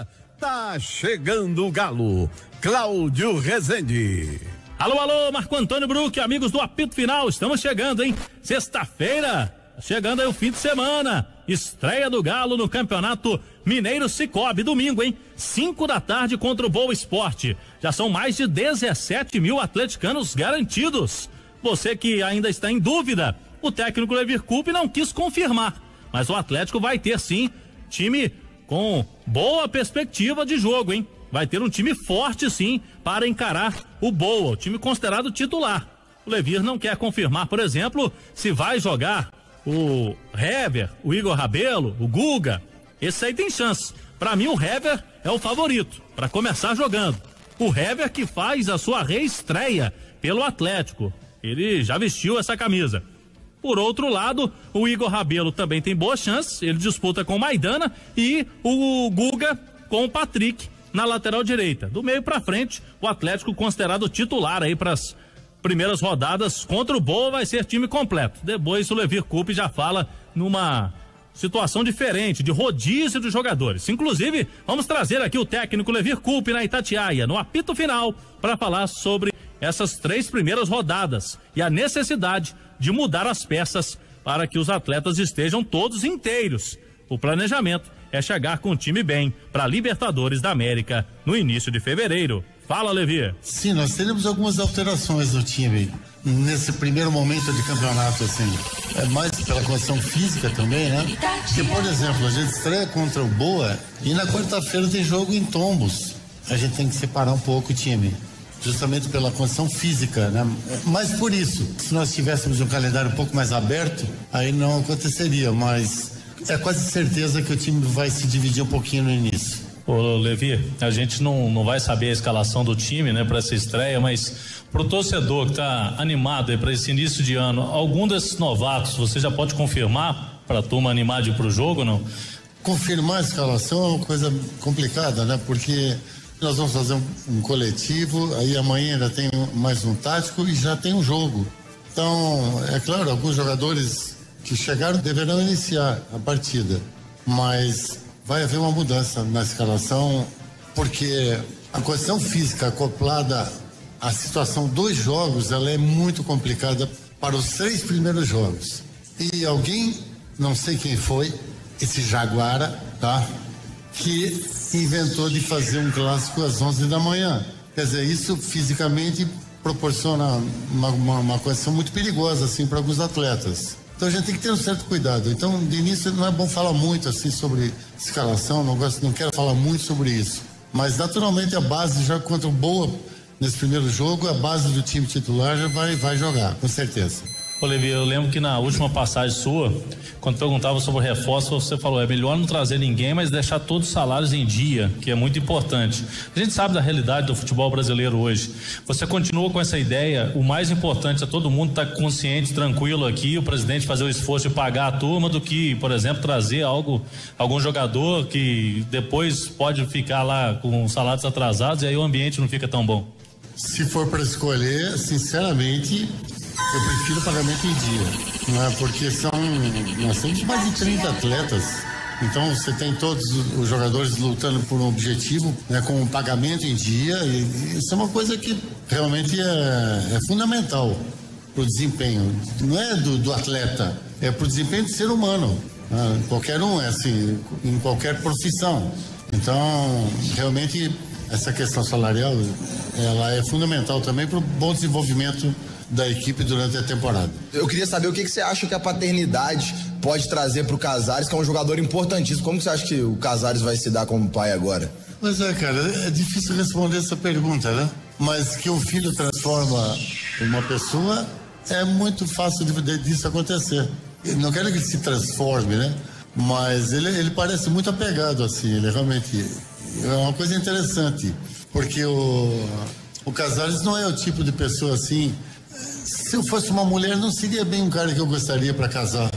feira, tá chegando o Galo. Cláudio Rezende. Alô, alô, Marco Antônio Bruck, amigos do apito final, estamos chegando, hein? Sexta-feira, chegando aí o fim de semana, estreia do Galo no Campeonato Mineiro Cicobi, domingo, hein? 5 da tarde contra o Boa Esporte. Já são mais de 17 mil atleticanos garantidos. Você que ainda está em dúvida, o técnico Levir Coupe não quis confirmar, mas o Atlético vai ter sim time com boa perspectiva de jogo, hein? Vai ter um time forte sim para encarar o Boa, o time considerado titular. O Levir não quer confirmar, por exemplo, se vai jogar o Hever, o Igor Rabelo, o Guga. Esse aí tem chance. Para mim o Hever é o favorito para começar jogando. O Hever que faz a sua reestreia pelo Atlético. Ele já vestiu essa camisa. Por outro lado, o Igor Rabelo também tem boa chance. Ele disputa com o Maidana e o Guga com o Patrick na lateral direita. Do meio para frente, o Atlético considerado titular aí para as primeiras rodadas contra o Boa vai ser time completo. Depois o Levir Coupe já fala numa situação diferente, de rodízio de jogadores. Inclusive, vamos trazer aqui o técnico Levir Coupe na Itatiaia, no apito final, para falar sobre essas 3 primeiras rodadas e a necessidade de mudar as peças para que os atletas estejam todos inteiros. O planejamento é chegar com o time bem para a Libertadores da América no início de fevereiro. Fala, Levi. Sim, nós teremos algumas alterações no time nesse primeiro momento de campeonato, assim. É mais pela condição física também, né? Porque, por exemplo, a gente estreia contra o Boa e na quarta-feira tem jogo em Tombos. A gente tem que separar um pouco o time, justamente pela condição física, né? Mas por isso, se nós tivéssemos um calendário um pouco mais aberto, aí não aconteceria, mas é quase certeza que o time vai se dividir um pouquinho no início. Ô Levi, a gente não vai saber a escalação do time, né, para essa estreia, mas pro torcedor que tá animado aí para esse início de ano, algum desses novatos você já pode confirmar para a turma animar de ir pro jogo ou não? Confirmar a escalação é uma coisa complicada, né? Porque nós vamos fazer um coletivo, aí amanhã ainda tem mais um tático e já tem um jogo. Então, é claro, alguns jogadores que chegaram deverão iniciar a partida, mas vai haver uma mudança na escalação, porque a questão física acoplada à situação dos jogos, ela é muito complicada para os 3 primeiros jogos. E alguém, não sei quem foi, esse Jaguara, tá? Que inventou de fazer um clássico às 11 da manhã. Quer dizer, isso fisicamente proporciona uma condição muito perigosa, assim, para alguns atletas. Então a gente tem que ter um certo cuidado. Então, de início, não é bom falar muito assim sobre escalação, não quero falar muito sobre isso. Mas naturalmente a base já contra o Boa nesse primeiro jogo, a base do time titular já vai jogar, com certeza. Olivia, eu lembro que na última passagem sua, quando perguntava sobre o reforço, você falou, é melhor não trazer ninguém, mas deixar todos os salários em dia, que é muito importante. A gente sabe da realidade do futebol brasileiro hoje. Você continua com essa ideia, o mais importante é todo mundo estar consciente, tranquilo aqui, o presidente fazer o esforço de pagar a turma, do que, por exemplo, trazer algum jogador que depois pode ficar lá com salários atrasados e aí o ambiente não fica tão bom. Se for para escolher, sinceramente, eu prefiro pagamento em dia, né? Porque nós temos mais de 30 atletas, então você tem todos os jogadores lutando por um objetivo, né? Com um pagamento em dia, e isso é uma coisa que realmente é fundamental para o desempenho, não é do atleta, é para o desempenho do ser humano, né? Qualquer um é assim, em qualquer profissão. Então, realmente, essa questão salarial, ela é fundamental também para o bom desenvolvimento da equipe durante a temporada. Eu queria saber o que você acha que a paternidade pode trazer para o Casares, que é um jogador importantíssimo. Como você acha que o Casares vai se dar como pai agora? Mas cara, é difícil responder essa pergunta, né? Mas que um filho transforma uma pessoa, é muito fácil disso acontecer. Eu não quero que ele se transforme, né? Mas ele parece muito apegado, assim, ele realmente é uma coisa interessante, porque o Casares não é o tipo de pessoa assim. Se eu fosse uma mulher, não seria bem um cara que eu gostaria para casar.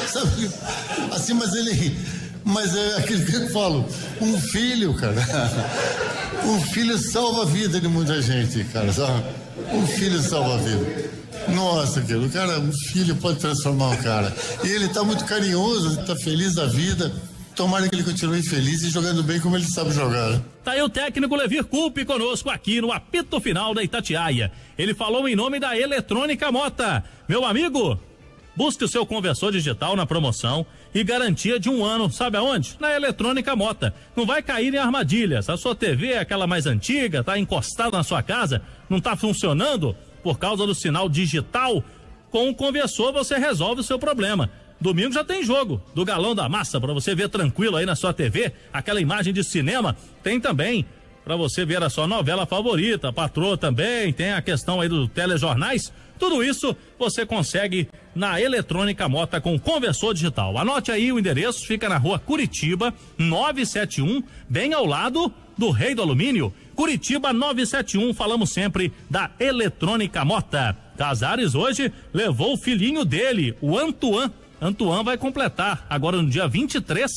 Sabe? Assim, mas é aquilo que eu falo, um filho, cara. Um filho salva a vida de muita gente, cara, sabe? Um filho salva a vida. Nossa, cara, um filho pode transformar o cara. E ele tá muito carinhoso, tá feliz da vida. Tomara que ele continue feliz e jogando bem como ele sabe jogar. Tá aí o técnico Levir Coupe conosco aqui no apito final da Itatiaia. Ele falou em nome da Eletrônica Mota. Meu amigo, busque o seu conversor digital na promoção e garantia de 1 ano, sabe aonde? Na Eletrônica Mota. Não vai cair em armadilhas. A sua TV é aquela mais antiga, tá encostada na sua casa, não tá funcionando por causa do sinal digital. Com o conversor você resolve o seu problema. Domingo já tem jogo do Galão da Massa para você ver tranquilo aí na sua TV, aquela imagem de cinema. Tem também para você ver a sua novela favorita, a Patroa também, tem a questão aí dos telejornais. Tudo isso você consegue na Eletrônica Mota com conversor digital. Anote aí o endereço, fica na rua Curitiba 971, bem ao lado do Rei do Alumínio. Curitiba 971, falamos sempre da Eletrônica Mota. Casares hoje levou o filhinho dele, o Antoine. Antoine vai completar agora no dia 23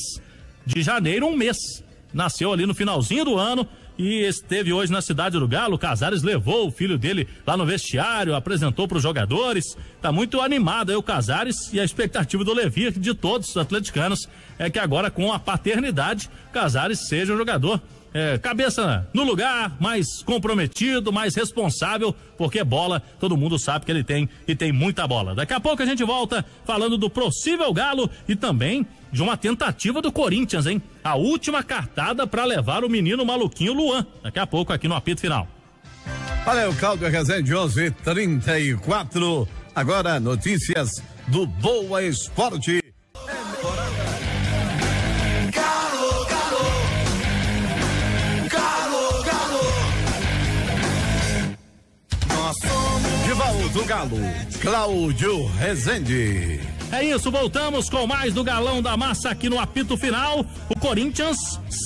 de janeiro 1 mês. Nasceu ali no finalzinho do ano e esteve hoje na Cidade do Galo. Casares levou o filho dele lá no vestiário, apresentou para os jogadores. Tá muito animado aí o Casares, e a expectativa do Levir, de todos os atleticanos, é que agora com a paternidade, Casares seja um jogador cabeça no lugar, mais comprometido, mais responsável, porque bola, todo mundo sabe que ele tem e tem muita bola. Daqui a pouco a gente volta falando do possível Galo e também de uma tentativa do Corinthians, hein? A última cartada para levar o menino maluquinho Luan. Daqui a pouco aqui no apito final. Valeu, Cláudio Rezende, 11:34. Agora notícias do Boa Esporte. De volta o Galo, Cláudio Rezende. É isso, voltamos com mais do Galão da Massa aqui no apito final. O Corinthians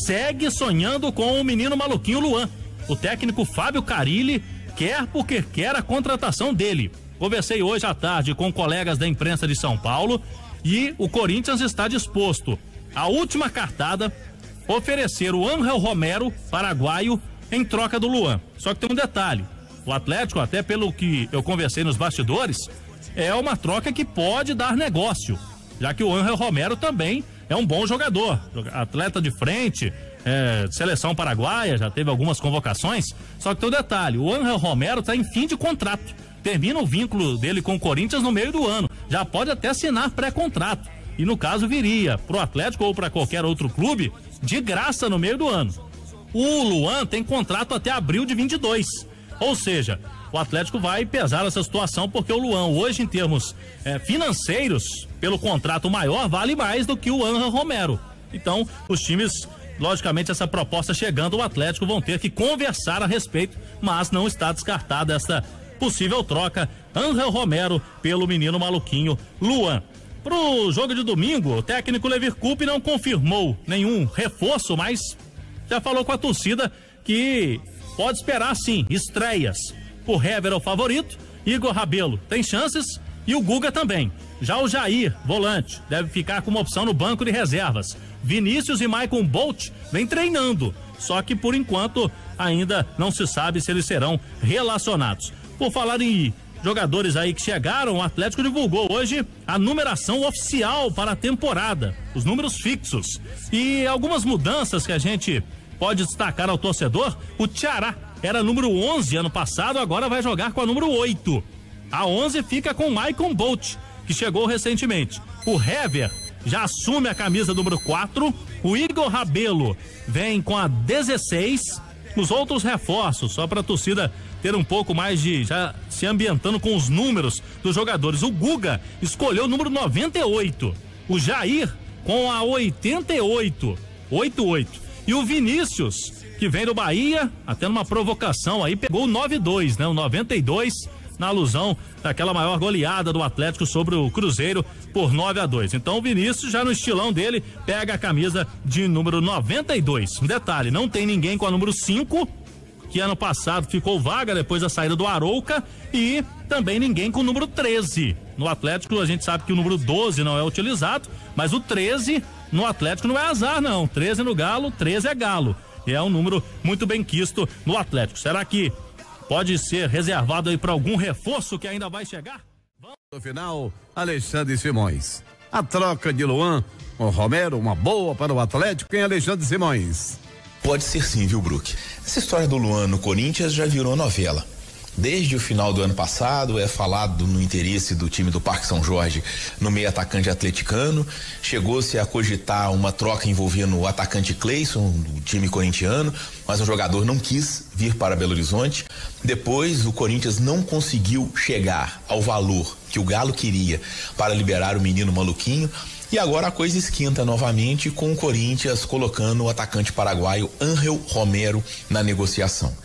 segue sonhando com o menino maluquinho Luan. O técnico Fábio Carilli quer porque quer a contratação dele. Conversei hoje à tarde com colegas da imprensa de São Paulo e o Corinthians está disposto, a última cartada, oferecer o Ángel Romero, paraguaio, em troca do Luan. Só que tem um detalhe. O Atlético, até pelo que eu conversei nos bastidores, é uma troca que pode dar negócio, já que o Ángel Romero também é um bom jogador, atleta de frente, seleção paraguaia, já teve algumas convocações. Só que tem um detalhe, o Ángel Romero está em fim de contrato, termina o vínculo dele com o Corinthians no meio do ano, já pode até assinar pré-contrato, e no caso viria pro Atlético ou para qualquer outro clube de graça no meio do ano. O Luan tem contrato até abril de 22. Ou seja, o Atlético vai pesar essa situação, porque o Luan hoje, em termos financeiros, pelo contrato maior, vale mais do que o Ángel Romero. Então, os times, logicamente, essa proposta chegando, o Atlético vão ter que conversar a respeito, mas não está descartada essa possível troca, Ángel Romero pelo menino maluquinho Luan. Pro jogo de domingo, o técnico Levir Coupe não confirmou nenhum reforço, mas já falou com a torcida que pode esperar sim estreias. O Hever é o favorito, Igor Rabelo tem chances e o Guga também. Já o Jair, volante, deve ficar com uma opção no banco de reservas. Vinícius e Maicon Bolt vem treinando, só que por enquanto ainda não se sabe se eles serão relacionados. Por falar em jogadores aí que chegaram, o Atlético divulgou hoje a numeração oficial para a temporada, os números fixos e algumas mudanças que a gente pode destacar ao torcedor. O Ceará era número 11 ano passado, agora vai jogar com a número 8. A 11 fica com o Maicon Bolt, que chegou recentemente. O Hever já assume a camisa número 4. O Igor Rabelo vem com a 16. Os outros reforços, só para a torcida ter um pouco mais de, já se ambientando com os números dos jogadores. O Guga escolheu o número 98. O Jair com a 88. 88. E o Vinícius, que vem do Bahia, até numa provocação aí, pegou o 92, né? O 92, na alusão daquela maior goleada do Atlético sobre o Cruzeiro por 9-2. Então o Vinícius, já no estilão dele, pega a camisa de número 92. Um detalhe, não tem ninguém com a número 5, que ano passado ficou vaga depois da saída do Arouca, e também ninguém com o número 13. No Atlético a gente sabe que o número 12 não é utilizado, mas o 13 no Atlético não é azar não, 13 no Galo, 13 é Galo, e é um número muito bem quisto no Atlético. Será que pode ser reservado aí para algum reforço que ainda vai chegar? No final, Alexandre Simões. a troca de Luan ou Romero, uma boa para o Atlético em Alexandre Simões. Pode ser sim, viu, Brook? Essa história do Luan no Corinthians já virou novela. Desde o final do ano passado é falado no interesse do time do Parque São Jorge no meio atacante atleticano. Chegou-se a cogitar uma troca envolvendo o atacante Cleison, do time corintiano, mas o jogador não quis vir para Belo Horizonte. Depois o Corinthians não conseguiu chegar ao valor que o Galo queria para liberar o menino maluquinho. E agora a coisa esquenta novamente com o Corinthians colocando o atacante paraguaio Ángel Romero na negociação.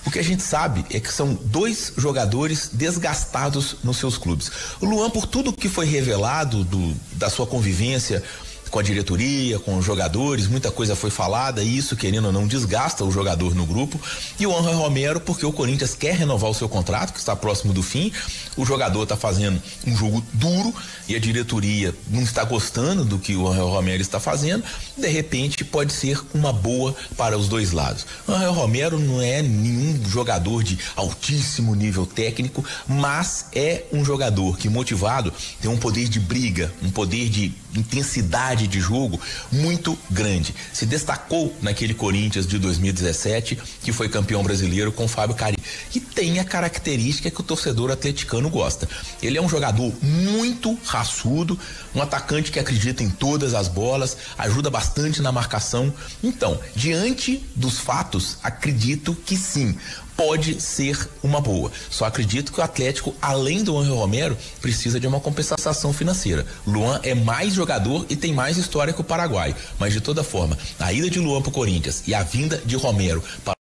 O que a gente sabe é que são dois jogadores desgastados nos seus clubes. O Luan, por tudo que foi revelado da sua convivência com a diretoria, com os jogadores, muita coisa foi falada e isso, querendo ou não, desgasta o jogador no grupo. E o Ángel Romero, porque o Corinthians quer renovar o seu contrato, que está próximo do fim. O jogador está fazendo um jogo duro e a diretoria não está gostando do que o Ángel Romero está fazendo. De repente pode ser uma boa para os dois lados. O Ángel Romero não é nenhum jogador de altíssimo nível técnico, mas é um jogador que, motivado, tem um poder de briga, um poder de intensidade de jogo muito grande. Se destacou naquele Corinthians de 2017, que foi campeão brasileiro com o Fábio Carilli, e tem a característica que o torcedor atleticano gosta. Ele é um jogador muito raçudo, um atacante que acredita em todas as bolas, ajuda bastante na marcação. Então, diante dos fatos, acredito que sim, pode ser uma boa. Só acredito que o Atlético, além do Ángel Romero, precisa de uma compensação financeira. Luan é mais jogador e tem mais história que o paraguaio, mas de toda forma, a ida de Luan para o Corinthians e a vinda de Romero para